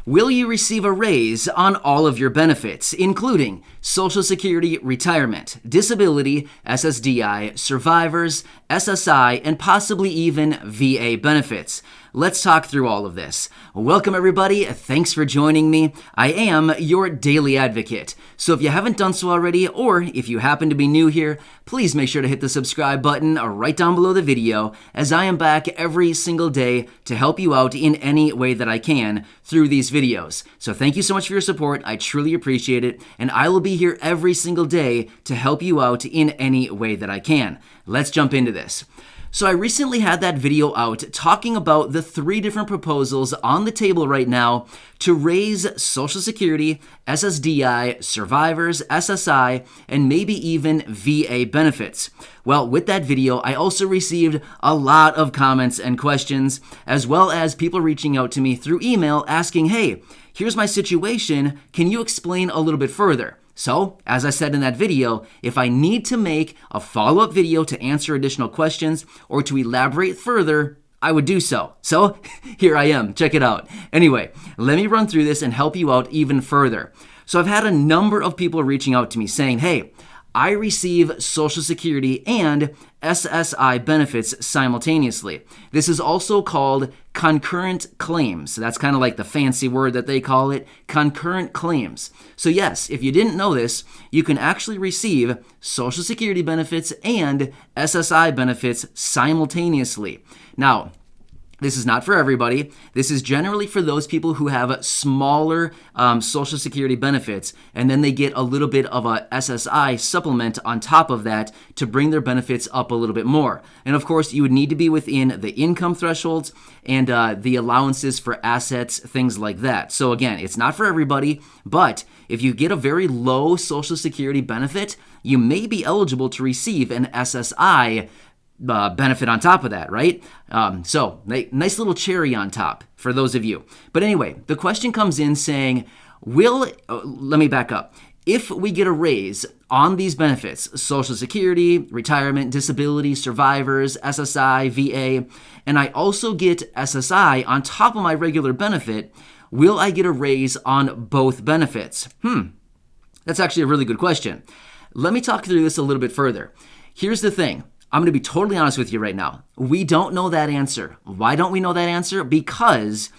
Will you receive a raise on all of your benefits, including Social Security, retirement, disability, SSDI, survivors, SSI, and possibly even VA benefits? Let's talk through all of this. Welcome everybody, thanks for joining me. I am your daily advocate. So if you haven't done so already, or if you happen to be new here, please make sure to hit the subscribe button right down below the video, as I am back every single day to help you out in any way that I can through these videos. So thank you so much for your support, I truly appreciate it, and I will be here every single day to help you out in any way that I can. Let's jump into this. So I recently had that video out talking about the 3 different proposals on the table right now to raise Social Security, SSDI, survivors, SSI, and maybe even VA benefits. Well, with that video, I also received a lot of comments and questions, as well as people reaching out to me through email asking, hey, here's my situation, can you explain a little bit further? So, as I said in that video, if I need to make a follow-up video to answer additional questions or to elaborate further, I would do so. So, here I am. Check it out. Anyway, let me run through this and help you out even further. So, I've had a number of people reaching out to me saying, hey, I receive Social Security and SSI benefits simultaneously. This is also called concurrent claims. So that's kind of like the fancy word that they call it, concurrent claims. So yes, if you didn't know this, you can actually receive Social Security benefits and SSI benefits simultaneously. Now, this is not for everybody. This is generally for those people who have smaller Social Security benefits, and then they get a little bit of a SSI supplement on top of that to bring their benefits up a little bit more. And of course, you would need to be within the income thresholds and the allowances for assets, things like that. So again, it's not for everybody, but if you get a very low Social Security benefit, you may be eligible to receive an SSI benefit on top of that, right? So nice little cherry on top for those of you. But anyway, the question comes in saying, let me back up. If we get a raise on these benefits, Social Security, retirement, disability, survivors, SSI, VA, and I also get SSI on top of my regular benefit, will I get a raise on both benefits? That's actually a really good question. Let me talk through this a little bit further. Here's the thing. I'm going to be totally honest with you right now. We don't know that answer. Why don't we know that answer? Because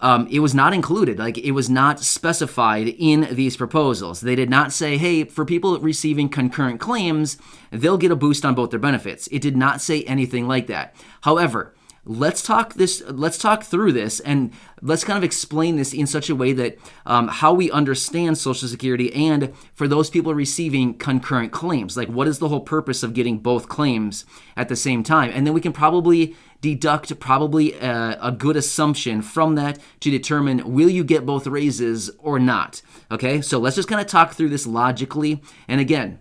it was not included. It was not specified in these proposals. They did not say, hey, for people receiving concurrent claims, they'll get a boost on both their benefits. It did not say anything like that. However, let's talk through this, and let's kind of explain this in such a way that how we understand Social Security, and for those people receiving concurrent claims, like what is the whole purpose of getting both claims at the same time? And then we can probably deduct a good assumption from that to determine, will you get both raises or not? Okay, so let's just kind of talk through this logically. And again,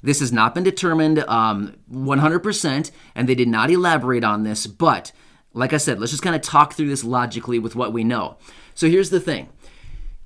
this has not been determined 100%, and they did not elaborate on this, but like I said, let's just kind of talk through this logically with what we know. So here's the thing.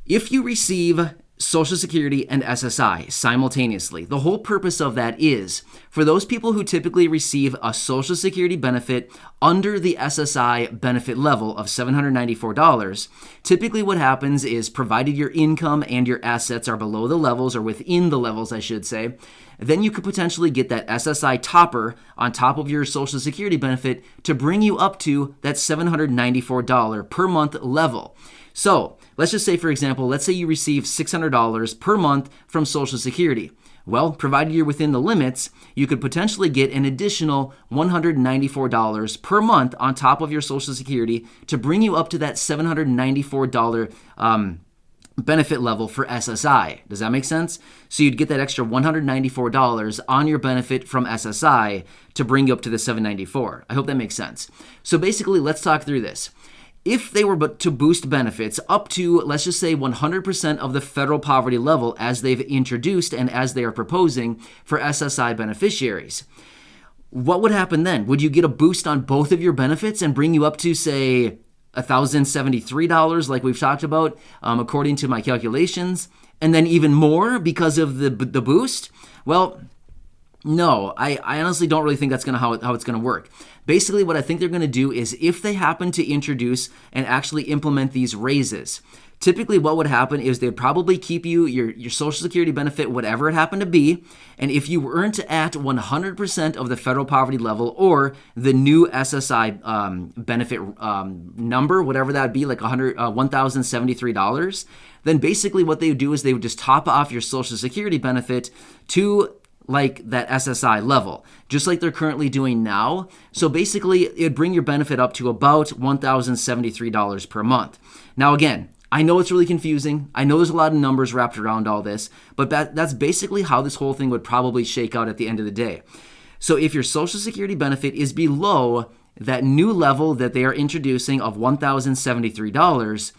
If you receive Social Security and SSI simultaneously, the whole purpose of that is for those people who typically receive a Social Security benefit under the SSI benefit level of $794, typically what happens is, provided your income and your assets are below the levels, or within the levels, I should say, then you could potentially get that SSI topper on top of your Social Security benefit to bring you up to that $794 per month level. So let's just say, for example, let's say you receive $600 per month from Social Security. Well, provided you're within the limits, you could potentially get an additional $194 per month on top of your Social Security to bring you up to that $794 benefit level for SSI. Does that make sense? So you'd get that extra $194 on your benefit from SSI to bring you up to the $794. I hope that makes sense. So basically, let's talk through this. If they were to boost benefits up to, let's just say, 100% of the federal poverty level as they've introduced and as they are proposing for SSI beneficiaries, what would happen then? Would you get a boost on both of your benefits and bring you up to, say, $1,073 like we've talked about, according to my calculations, and then even more because of the boost? Well, No, I honestly don't really think that's how it's going to work. Basically, what I think they're going to do is if they happen to introduce and actually implement these raises, typically what would happen is they'd probably keep you your Social Security benefit, whatever it happened to be, and if you weren't at 100% of the federal poverty level or the new SSI benefit number, whatever that would be, like $1,073, then basically what they would do is they would just top off your Social Security benefit to like that SSI level, just like they're currently doing now. So basically, it'd bring your benefit up to about $1,073 per month. Now again, I know it's really confusing. I know there's a lot of numbers wrapped around all this, but that's basically how this whole thing would probably shake out at the end of the day. So if your Social Security benefit is below that new level that they are introducing of $1,073,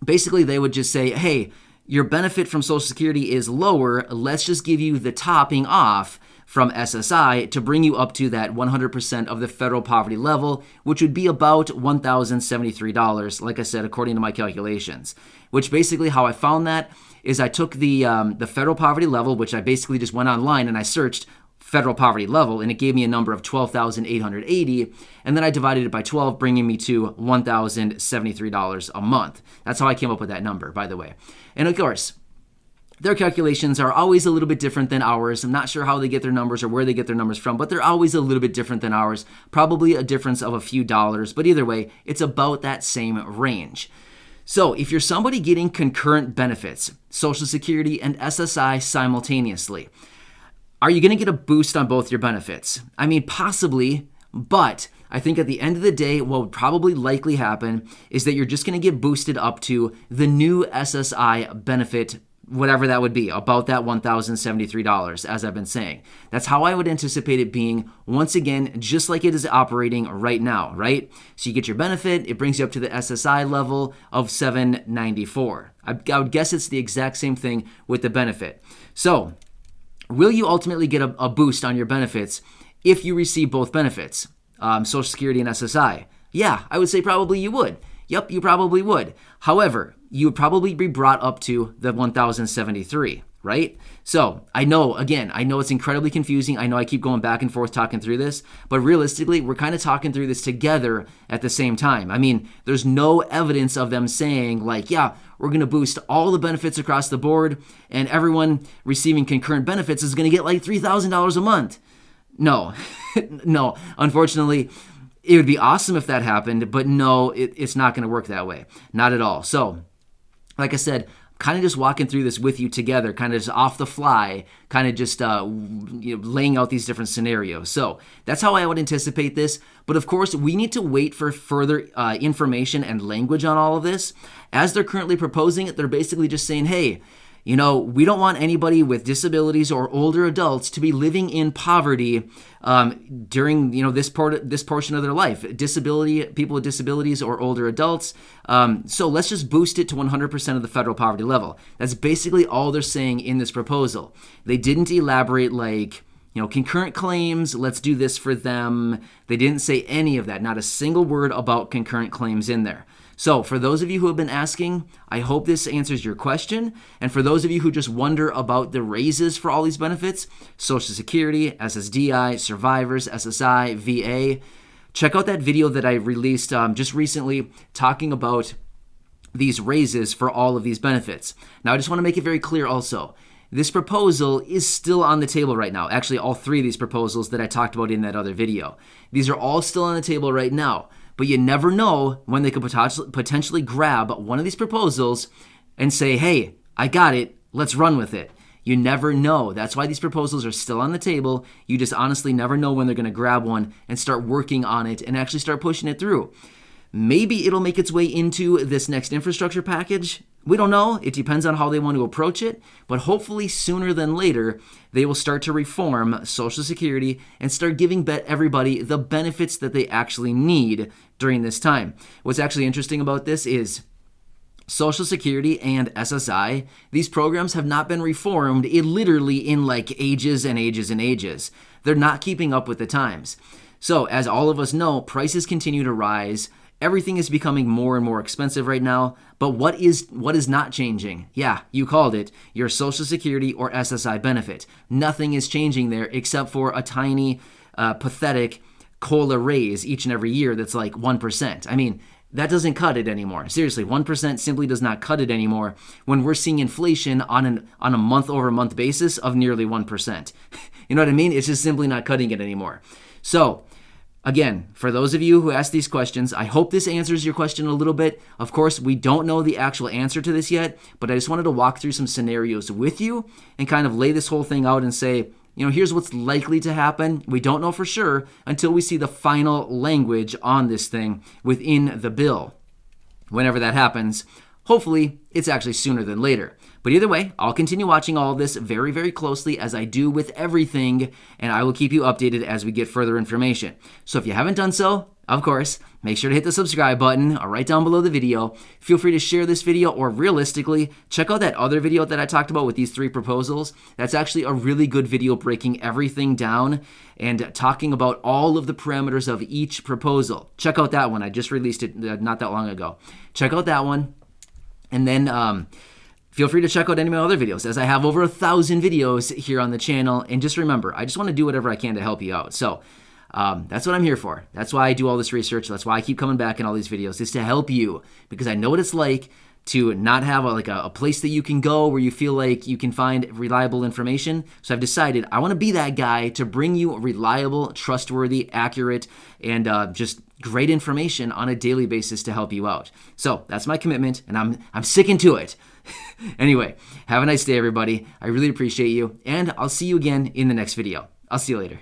basically they would just say, hey, your benefit from Social Security is lower, let's just give you the topping off from SSI to bring you up to that 100% of the federal poverty level, which would be about $1,073, like I said, according to my calculations. Which basically how I found that is I took the federal poverty level, which I basically just went online and I searched federal poverty level, and it gave me a number of 12,880, and then I divided it by 12, bringing me to $1,073 a month. That's how I came up with that number, by the way. And of course, their calculations are always a little bit different than ours. I'm not sure how they get their numbers or where they get their numbers from, but they're always a little bit different than ours, probably a difference of a few dollars, but either way, it's about that same range. So if you're somebody getting concurrent benefits, Social Security and SSI simultaneously, are you going to get a boost on both your benefits? I mean, possibly, but I think at the end of the day, what would probably likely happen is that you're just going to get boosted up to the new SSI benefit, whatever that would be, about that $1,073, as I've been saying. That's how I would anticipate it being, once again, just like it is operating right now, right? So you get your benefit, it brings you up to the SSI level of $794. I would guess it's the exact same thing with the benefit. So will you ultimately get a boost on your benefits if you receive both benefits, Social Security and SSI? Yeah, I would say probably you would. Yep, you probably would. However, you would probably be brought up to the 1,073, right? So I know it's incredibly confusing. I know I keep going back and forth talking through this, but realistically, we're kind of talking through this together at the same time. I mean, there's no evidence of them saying like, yeah, we're going to boost all the benefits across the board and everyone receiving concurrent benefits is going to get like $3,000 a month. No, no, unfortunately, it would be awesome if that happened, but no, it's not going to work that way. Not at all. So, like I said, kind of just walking through this with you together, kind of just off the fly, kind of just laying out these different scenarios. So that's how I would anticipate this. But of course, we need to wait for further information and language on all of this. As they're currently proposing it, they're basically just saying, hey, we don't want anybody with disabilities or older adults to be living in poverty during this portion of their life. People with disabilities or older adults. So let's just boost it to 100% of the federal poverty level. That's basically all they're saying in this proposal. They didn't elaborate like, concurrent claims, let's do this for them. They didn't say any of that, not a single word about concurrent claims in there. So for those of you who have been asking, I hope this answers your question. And for those of you who just wonder about the raises for all these benefits, Social Security, SSDI, survivors, SSI, VA, check out that video that I released just recently talking about these raises for all of these benefits. Now, I just want to make it very clear also, this proposal is still on the table right now. Actually, all three of these proposals that I talked about in that other video. These are all still on the table right now. But you never know when they could potentially grab one of these proposals and say, hey, I got it, let's run with it. You never know. That's why these proposals are still on the table. You just honestly never know when they're going to grab one and start working on it and actually start pushing it through. Maybe it'll make its way into this next infrastructure package. We don't know. It depends on how they want to approach it. But hopefully sooner than later, they will start to reform Social Security and start giving everybody the benefits that they actually need during this time. What's actually interesting about this is Social Security and SSI, these programs have not been reformed literally in like ages and ages and ages. They're not keeping up with the times. So as all of us know, prices continue to rise. Everything is becoming more and more expensive right now, but what is not changing? Yeah, you called it, your Social Security or SSI benefit. Nothing is changing there except for a tiny, pathetic COLA raise each and every year that's like 1%. I mean, that doesn't cut it anymore. Seriously, 1% simply does not cut it anymore when we're seeing inflation on a month-over-month basis of nearly 1%. You know what I mean? It's just simply not cutting it anymore. So, again, for those of you who asked these questions, I hope this answers your question a little bit. Of course, we don't know the actual answer to this yet, but I just wanted to walk through some scenarios with you and kind of lay this whole thing out and say, here's what's likely to happen. We don't know for sure until we see the final language on this thing within the bill. Whenever that happens, hopefully it's actually sooner than later. But either way, I'll continue watching all of this very, very closely as I do with everything, and I will keep you updated as we get further information. So if you haven't done so, of course, make sure to hit the subscribe button right down below the video. Feel free to share this video, or realistically, check out that other video that I talked about with these 3 proposals. That's actually a really good video breaking everything down and talking about all of the parameters of each proposal. Check out that one. I just released it not that long ago. Check out that one. And then feel free to check out any of my other videos, as I have over 1,000 videos here on the channel. And just remember, I just want to do whatever I can to help you out. So that's what I'm here for. That's why I do all this research. That's why I keep coming back in all these videos, is to help you, because I know what it's like to not have a place that you can go where you feel like you can find reliable information. So I've decided I want to be that guy to bring you reliable, trustworthy, accurate, and just great information on a daily basis to help you out. So that's my commitment, and I'm sticking to it. Anyway, have a nice day, everybody. I really appreciate you, and I'll see you again in the next video. I'll see you later.